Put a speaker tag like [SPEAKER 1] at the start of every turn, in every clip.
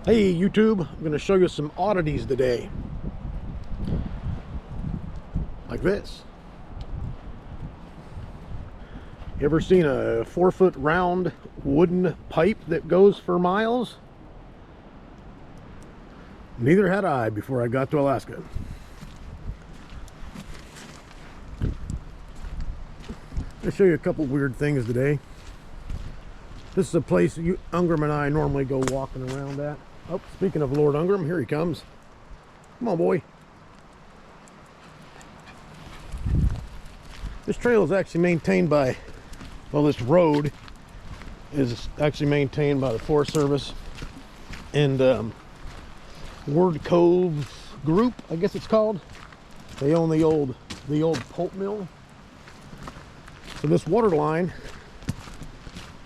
[SPEAKER 1] Hey YouTube, I'm going to show you some oddities today. Like this. You ever seen a 4-foot round wooden pipe that goes for miles? Neither had I before I got to Alaska. I'll show you a couple weird things today. This is a place Ungram and I normally go walking around at. Oh, speaking of Lord Ungram, here he comes. Come on, boy. This trail is actually maintained by, well, this road is actually maintained by the Forest Service and Ward Cove Group, I guess it's called. They own the old pulp mill. So this water line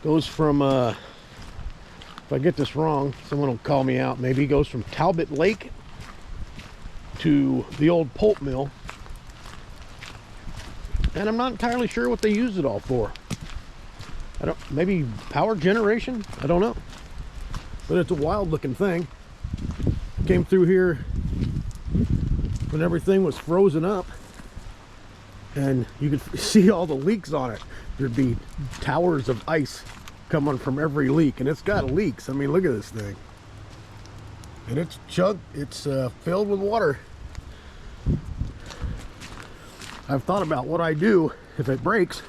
[SPEAKER 1] goes from, if I get this wrong, someone will call me out. Maybe it goes from Talbot Lake to the old pulp mill. And I'm not entirely sure what they use it all for. Maybe power generation? I don't know. But it's a wild looking thing. Came through here when everything was frozen up. And you could see all the leaks on it. There'd be towers of ice coming from every leak, and it's got leaks. I mean, look at this thing. And it's filled with water. I've thought about what I do if it breaks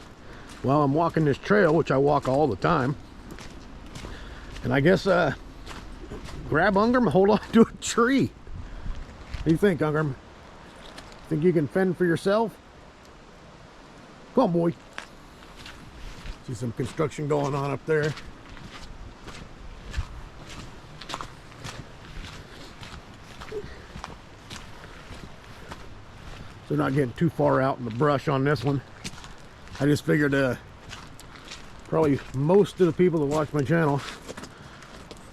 [SPEAKER 1] while I'm walking this trail, which I walk all the time. And I guess grab Ungram, hold on to a tree. What do you think, Ungram? Think you can fend for yourself? Come on, boy. See some construction going on up there. So not getting too far out in the brush on this one. I just figured probably most of the people that watch my channel,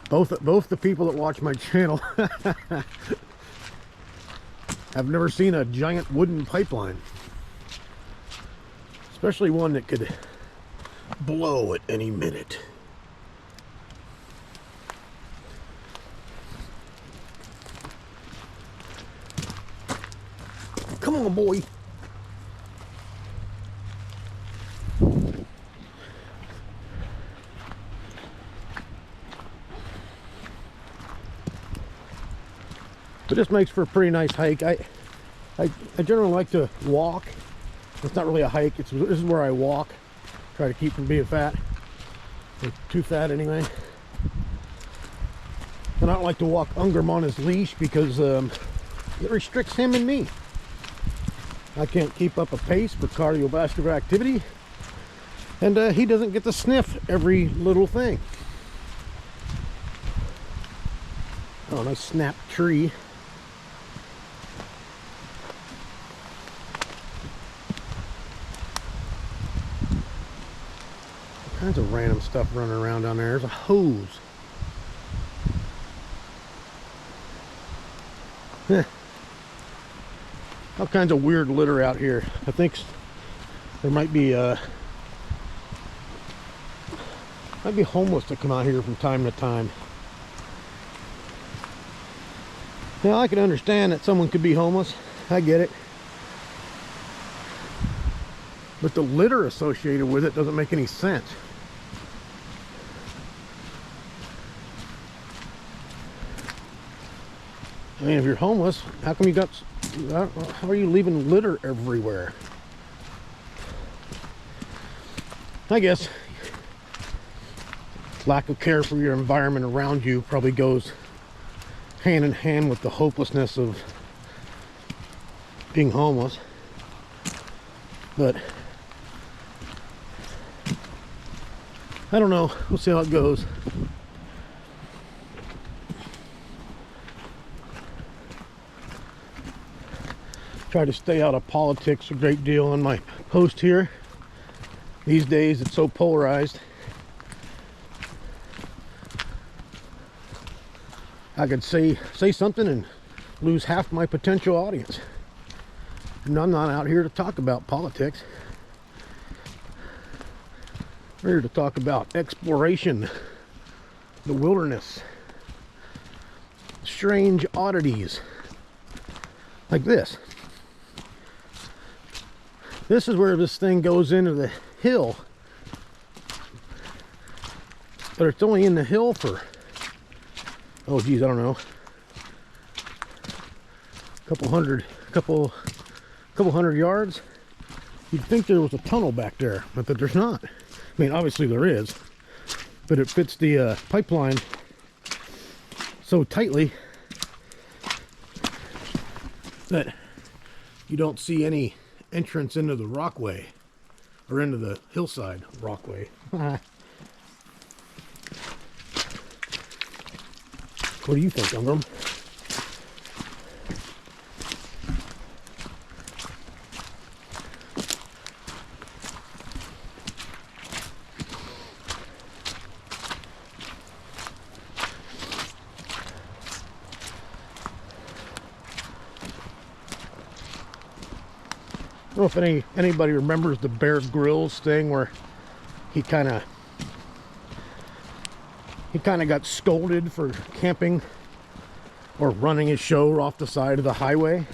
[SPEAKER 1] both the people that watch my channel have never seen a giant wooden pipeline. Especially one that could blow at any minute. Come on, boy. But this makes for a pretty nice hike. I generally like to walk. It's not really a hike. This is where I walk. Try to keep from being fat. Or too fat anyway. And I don't like to walk Ungram on his leash because it restricts him and me. I can't keep up a pace for cardiovascular activity. And he doesn't get to sniff every little thing. Oh, nice snap tree. Kinds of random stuff running around down there. There's a hose. All kinds of weird litter out here. I think there might be homeless that come out here from time to time. Now I can understand that someone could be homeless. I get it. But the litter associated with it doesn't make any sense. I mean, if you're homeless, how are you leaving litter everywhere? I guess lack of care for your environment around you probably goes hand in hand with the hopelessness of being homeless. But I don't know. We'll see how it goes. Try to stay out of politics a great deal on my post here. These days it's so polarized. I could say something and lose half my potential audience. And I'm not out here to talk about politics. We're here to talk about exploration, the wilderness, strange oddities like this. This is where this thing goes into the hill, but it's only in the hill for, oh geez, I don't know, couple hundred yards. You'd think there was a tunnel back there, but that there's not. I mean, obviously there is, but it fits the pipeline so tightly that you don't see any entrance into the rockway, or into the hillside rockway. What do you think, Ingram? I don't know if anybody remembers the Bear Grylls thing where he kind of got scolded for camping or running his show off the side of the highway.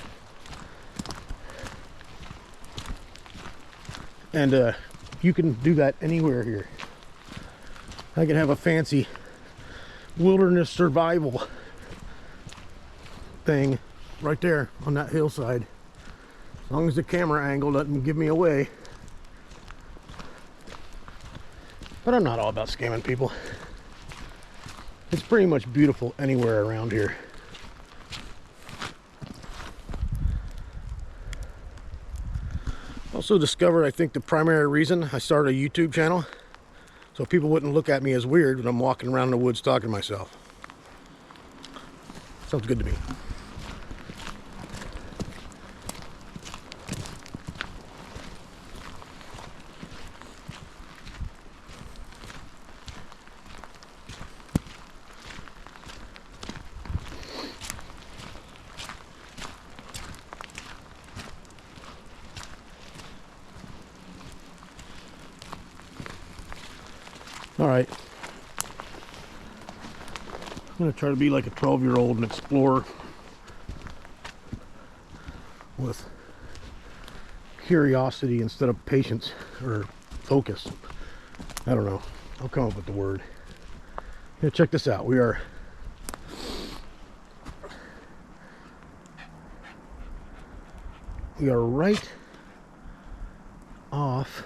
[SPEAKER 1] And you can do that anywhere here. I can have a fancy wilderness survival thing right there on that hillside. As long as the camera angle doesn't give me away. But I'm not all about scamming people. It's pretty much beautiful anywhere around here. Also discovered, I think, the primary reason I started a YouTube channel, so people wouldn't look at me as weird when I'm walking around in the woods talking to myself. Sounds good to me. All right, I'm gonna try to be like a 12-year-old and explore with curiosity instead of patience or focus. I don't know. I'll come up with the word. Here, check this out. We are right off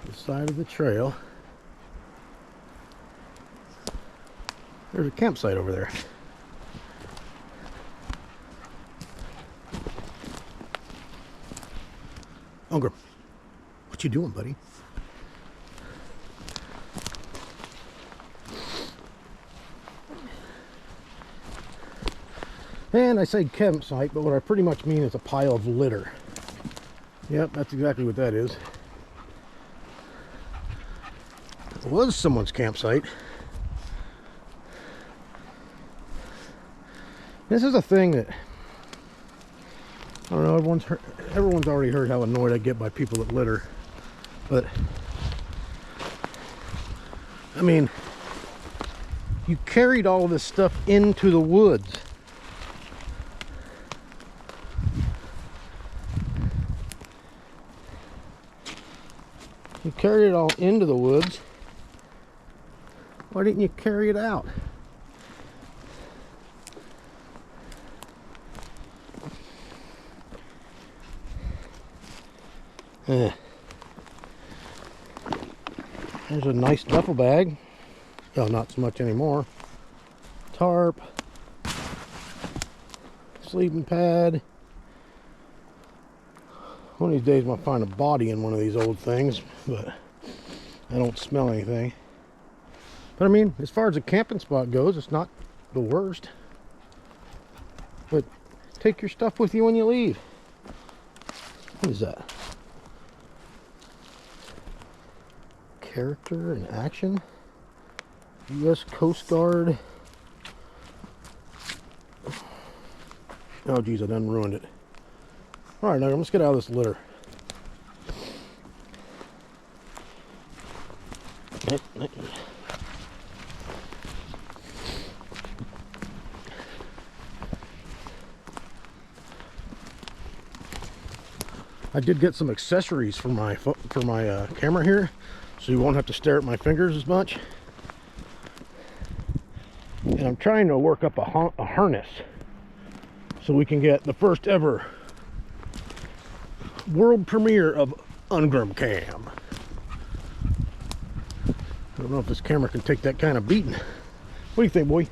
[SPEAKER 1] the side of the trail. There's a campsite over there. Unger, what you doing, buddy? And I say campsite, but what I pretty much mean is a pile of litter. Yep, that's exactly what that is. It was someone's campsite. This is a thing that, I don't know, everyone's already heard how annoyed I get by people that litter. But, I mean, you carried all this stuff into the woods. You carried it all into the woods. Why didn't you carry it out? There's a nice duffel bag. Well, not so much anymore. Tarp. Sleeping pad. One of these days I'm gonna find a body in one of these old things, but I don't smell anything. But I mean, as far as a camping spot goes, it's not the worst. But take your stuff with you when you leave. What is that? Character and action. U.S. Coast Guard. Oh geez, I done ruined it. Alright, now let's get out of this litter. I did get some accessories for my camera here, so you won't have to stare at my fingers as much. And I'm trying to work up a harness so we can get the first ever world premiere of Ungram Cam. I don't know if this camera can take that kind of beating. What do you think, boy?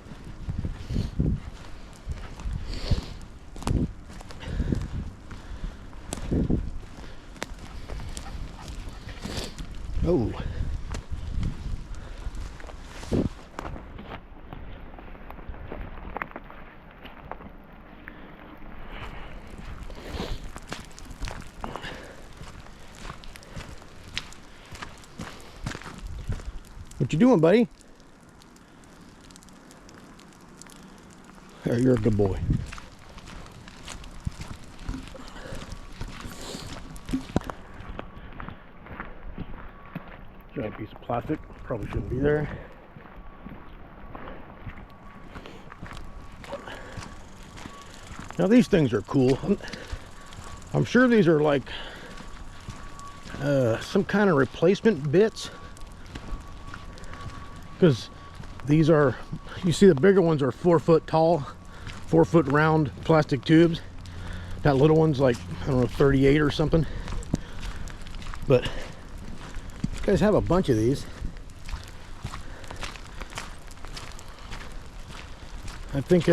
[SPEAKER 1] Oh. What you doing, buddy? There, you're a good boy. Giant piece of plastic, probably shouldn't be there. Now these things are cool. I'm sure these are like some kind of replacement bits, because these are, you see the bigger ones are 4 foot tall, 4 foot round plastic tubes. That little one's like, I don't know, 38 or something. But you guys have a bunch of these. I think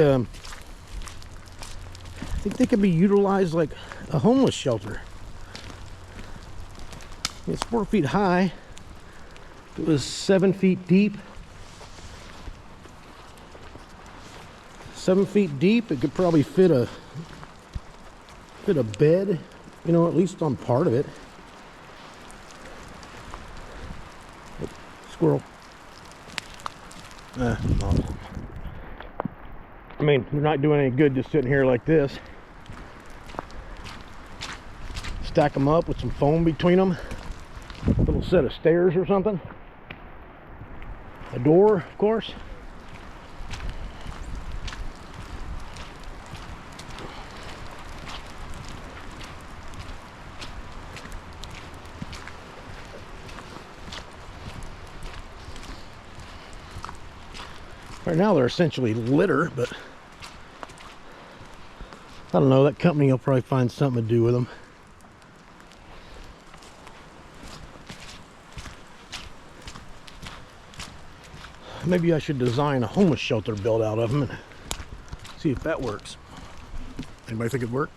[SPEAKER 1] they could be utilized like a homeless shelter. It's 4 feet high. It was 7 feet deep. 7 feet deep. It could probably fit a bed, you know, at least on part of it. Squirrel. No. I mean, they're not doing any good just sitting here like this. Stack them up with some foam between them. A little set of stairs or something. A door, of course. Right now they're essentially litter, but I don't know, that company will probably find something to do with them. Maybe I should design a homeless shelter built out of them and see if that works. Anybody think it'd work?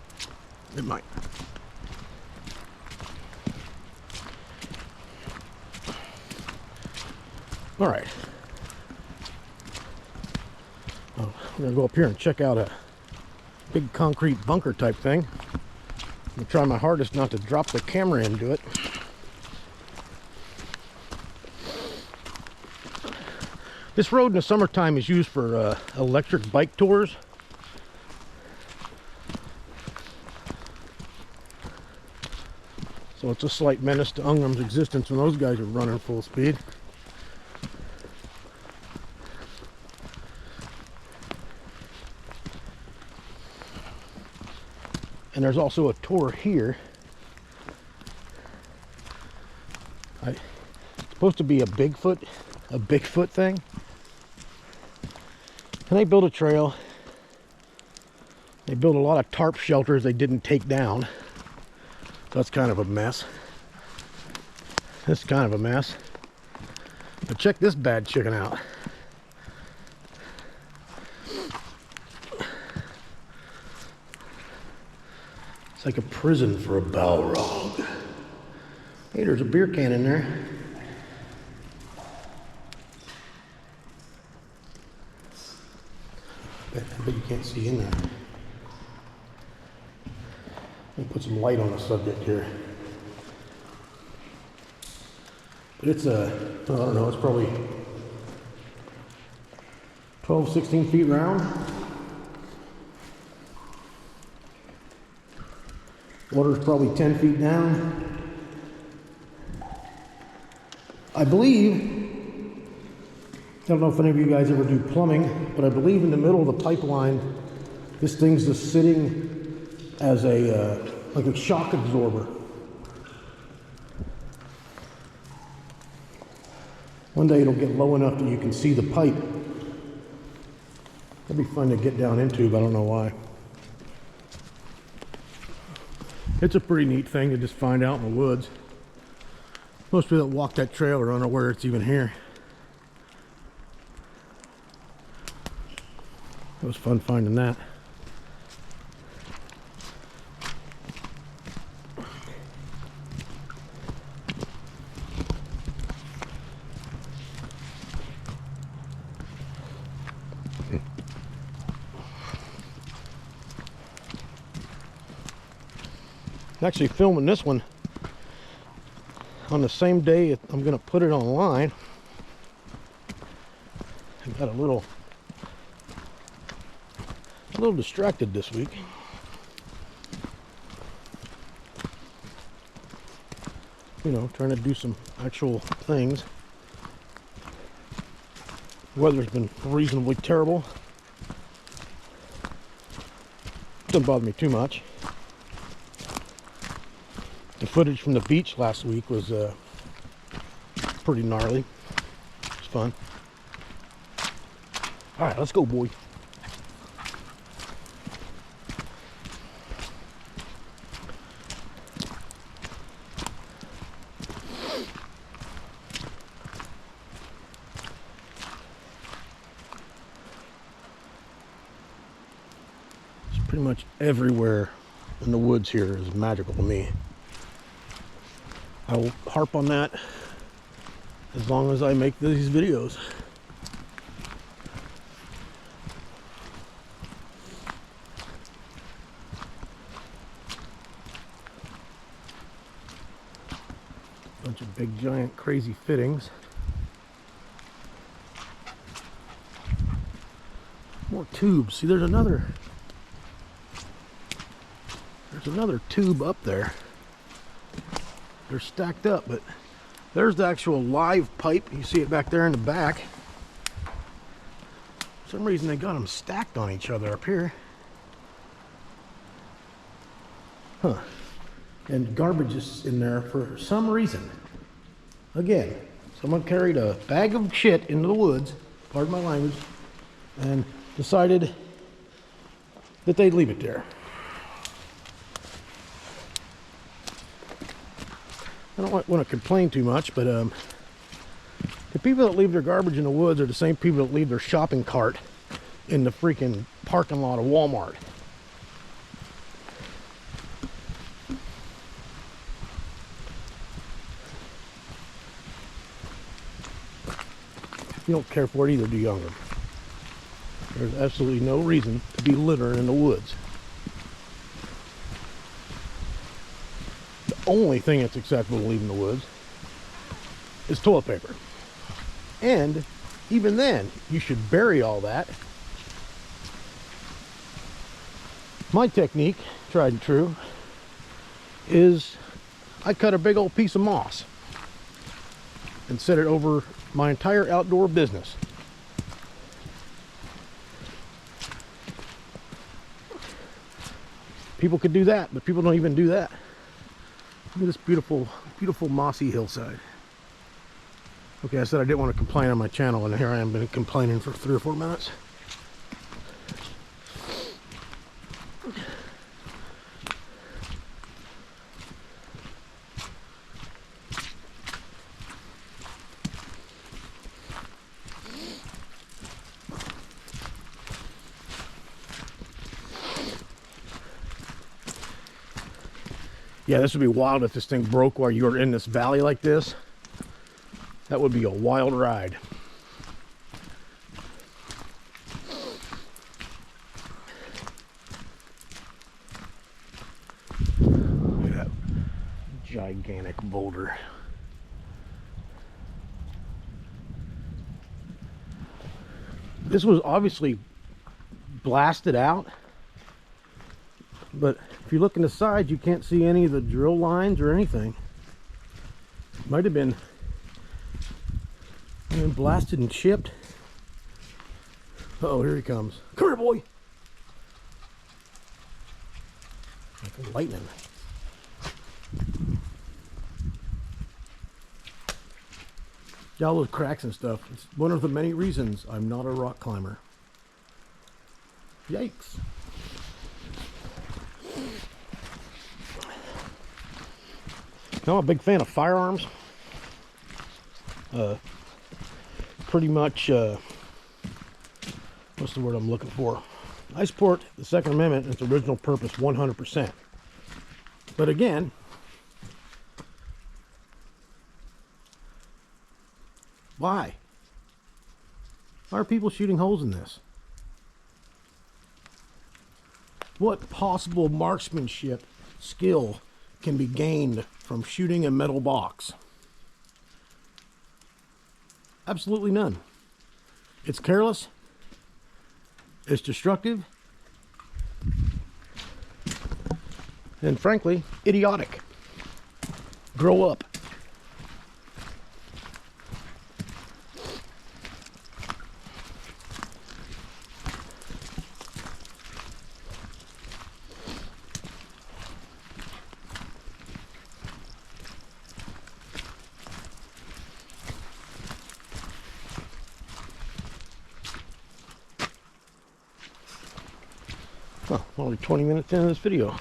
[SPEAKER 1] It might. All right. Oh, we're gonna go up here and check out a big concrete bunker type thing. I'm gonna try my hardest not to drop the camera into it. This road in the summertime is used for electric bike tours. So it's a slight menace to Ungram's existence when those guys are running full speed. And there's also a tour here. It's supposed to be a Bigfoot thing. And they built a trail. They built a lot of tarp shelters they didn't take down. That's kind of a mess. This is kind of a mess. But check this bad chicken out. It's like a prison for a Balrog. Hey, there's a beer can in there. I bet you can't see in there. Let me put some light on the subject here. But it's I don't know, it's probably 12, 16 feet round. Water's probably 10 feet down. I believe, I don't know if any of you guys ever do plumbing, but I believe in the middle of the pipeline, this thing's just sitting as a like a shock absorber. One day it'll get low enough that you can see the pipe. That'd be fun to get down into, but I don't know why. It's a pretty neat thing to just find out in the woods. Most people that walk that trail are unaware it's even here. It was fun finding that. I'm actually filming this one on the same day I'm going to put it online. I got a little distracted this week. You know, trying to do some actual things. The weather's been reasonably terrible. Doesn't bother me too much. The footage from the beach last week was pretty gnarly. It was fun. All right, let's go, boy. It's pretty much everywhere in the woods here is magical to me. I will harp on that as long as I make these videos. Bunch of big, giant, crazy fittings. More tubes. See, there's another tube up there. They're stacked up, but there's the actual live pipe. You see it back there in the back. For some reason they got them stacked on each other up here. Huh. And garbage is in there for some reason. Again, someone carried a bag of shit into the woods, pardon my language, and decided that they'd leave it there. I don't want to complain too much, but the people that leave their garbage in the woods are the same people that leave their shopping cart in the freaking parking lot of Walmart. You don't care for it either, do you? There's absolutely no reason to be littering in the woods. The only thing that's acceptable to leave in the woods is toilet paper. And even then, you should bury all that. My technique, tried and true, is I cut a big old piece of moss and set it over my entire outdoor business. People could do that, but people don't even do that. Look at this beautiful, beautiful mossy hillside. Okay, I said I didn't want to complain on my channel, and here I am been complaining for 3 or 4 minutes. Yeah, this would be wild if this thing broke while you were in this valley like this. That would be a wild ride. Look at that gigantic boulder. This was obviously blasted out, but if you look in the sides, you can't see any of the drill lines or anything. Might have been blasted and chipped. Uh-oh, here he comes. Come here, boy. Like lightning. Got all those cracks and stuff. It's one of the many reasons I'm not a rock climber. Yikes. I'm a big fan of firearms. Pretty much, what's the word I'm looking for? I support the Second Amendment and its original purpose 100%. But again, why? Why are people shooting holes in this? What possible marksmanship skill can be gained from shooting a metal box? Absolutely none. It's careless. It's destructive. And frankly, idiotic. Grow up. Huh, only 20 minutes into this video. Not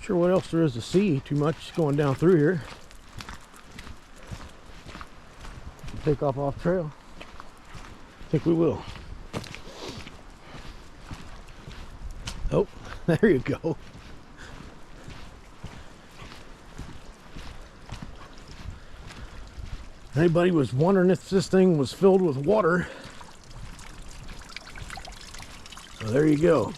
[SPEAKER 1] sure what else there is to see too much going down through here. Take off trail. I think we will. Oh, there you go. Anybody was wondering if this thing was filled with water? Well, there you go.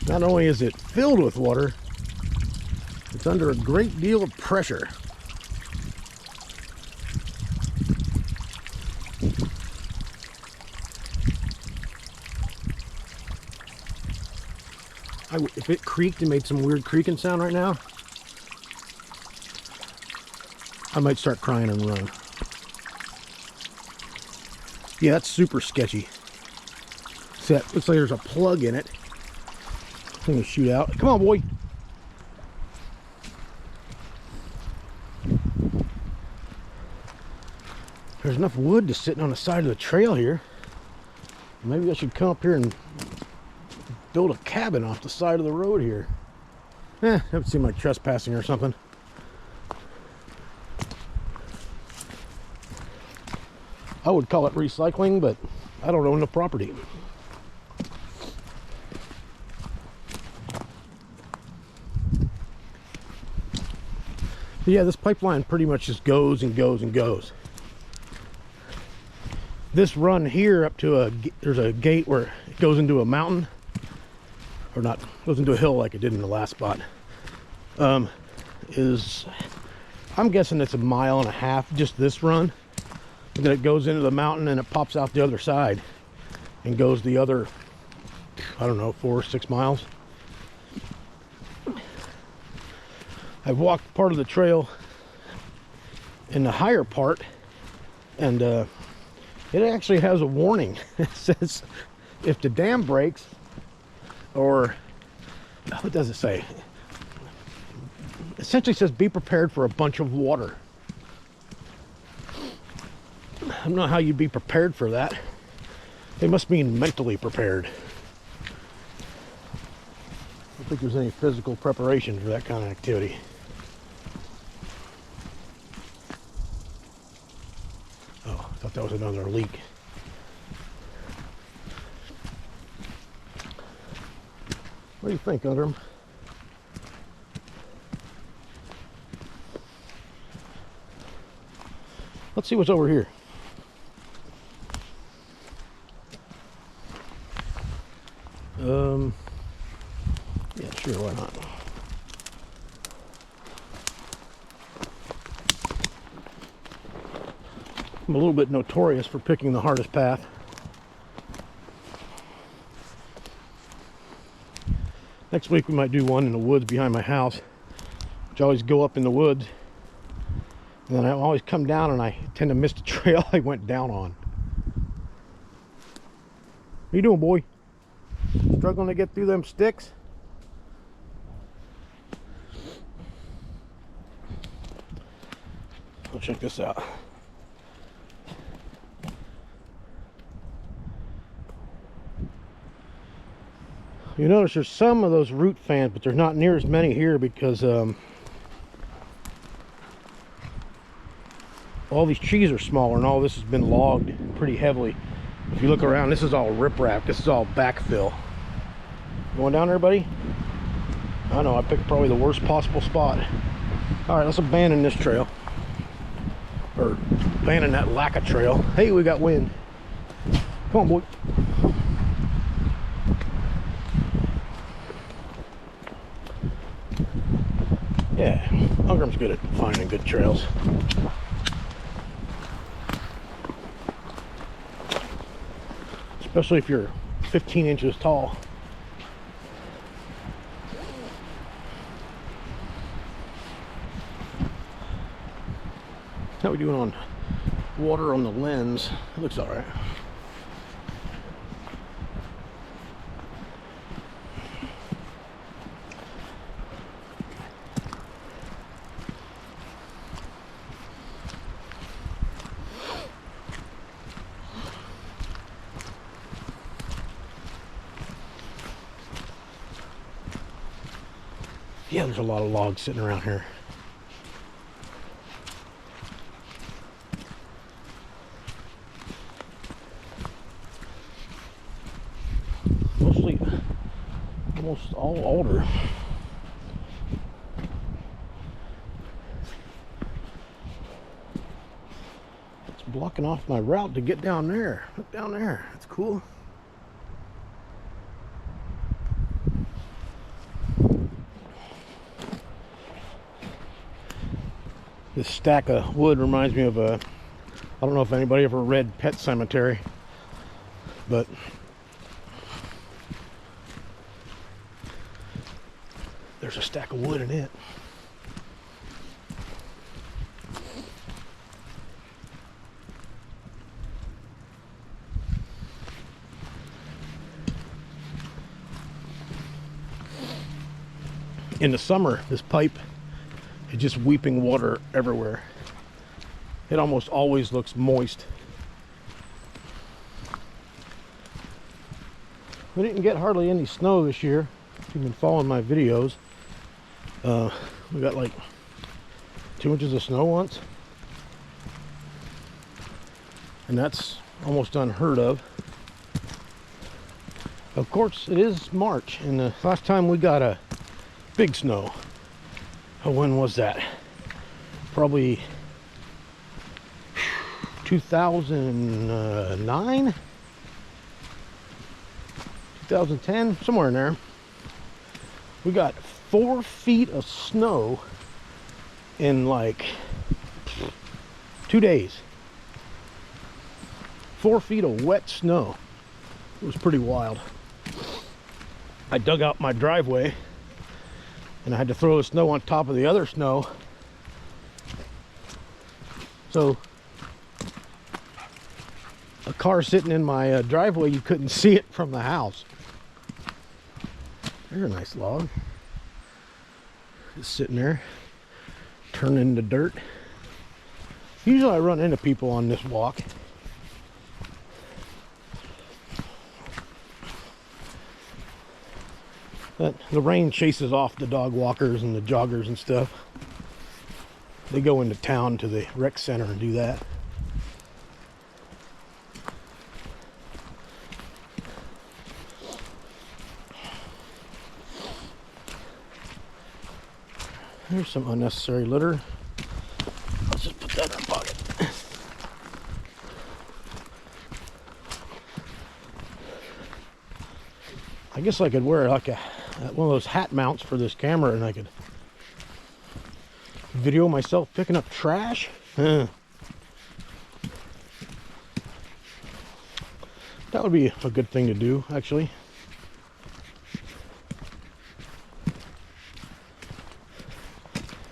[SPEAKER 1] Not only is it filled with water, it's under a great deal of pressure. If it creaked and made some weird creaking sound right now, I might start crying and run. Yeah, that's super sketchy. See, that looks like there's a plug in it. I'm gonna shoot out. Come on, boy. There's enough wood to sitting on the side of the trail here. Maybe I should come up here and build a cabin off the side of the road here. That would seem like trespassing or something. I would call it recycling, but I don't own the property. But yeah, this pipeline pretty much just goes and goes and goes. This run here up to there's a gate where it goes into a mountain, or not, goes into a hill like it did in the last spot. I'm guessing it's 1.5 miles, just this run. And then it goes into the mountain and it pops out the other side and goes the other, I don't know, 4 or 6 miles. I've walked part of the trail in the higher part, and it actually has a warning. It says if the dam breaks, or what does it say? Essentially says be prepared for a bunch of water. I don't know how you'd be prepared for that. They must mean mentally prepared. I don't think there's any physical preparation for that kind of activity. Oh, I thought that was another leak. What do you think, Underm? Let's see what's over here. Yeah, sure, why not? I'm a little bit notorious for picking the hardest path. Next week we might do one in the woods behind my house, which I always go up in the woods, and then I always come down and I tend to miss the trail I went down on. What you doing, boy? Struggling to get through them sticks? Well, check this out. You notice there's some of those root fans, but there's not near as many here because all these trees are smaller and all this has been logged pretty heavily. If you look around, this is all riprap. This is all backfill. Going down there, buddy? I know, I picked probably the worst possible spot. All right, let's abandon this trail. Or abandon that lack of trail. Hey, we got wind. Come on, boy. Yeah, Ungram's good at finding good trails. Especially if you're 15 inches tall. How we doing on water on the lens? It looks all right. Yeah, there's a lot of logs sitting around here. Mostly, almost all older. It's blocking off my route to get down there. Look down there. That's cool. This stack of wood reminds me of I don't know if anybody ever read Pet Cemetery, but there's a stack of wood in it. In the summer, this pipe is just weeping water everywhere. It almost always looks moist. We didn't get hardly any snow this year. If you've been following my videos, we got like 2 inches of snow once. And that's almost unheard of. Of course, it is March, and the last time we got a big snow, oh, when was that? Probably 2009, 2010, somewhere in there. We got 4 feet of snow in like 2 days. 4 feet of wet snow. It was pretty wild. I dug out my driveway and I had to throw the snow on top of the other snow. So a car sitting in my driveway, you couldn't see it from the house. There's a nice log. Just sitting there, turning into dirt. Usually I run into people on this walk. But the rain chases off the dog walkers and the joggers and stuff. They go into town to the rec center and do that. There's some unnecessary litter. Let's just put that in our pocket. I guess I could wear like one of those hat mounts for this camera and I could video myself picking up trash. That would be a good thing to do, actually.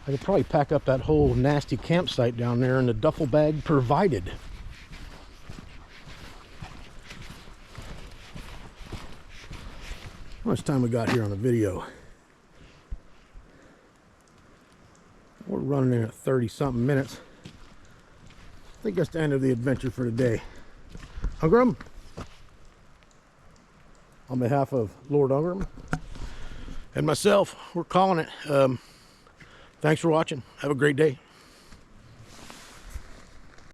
[SPEAKER 1] I could probably pack up that whole nasty campsite down there in the duffel bag provided. How much time we got here on the video? We're running in at 30 something minutes. I think that's the end of the adventure for today. Ungram, on behalf of Lord Ungram and myself, we're calling it. Thanks for watching. Have a great day.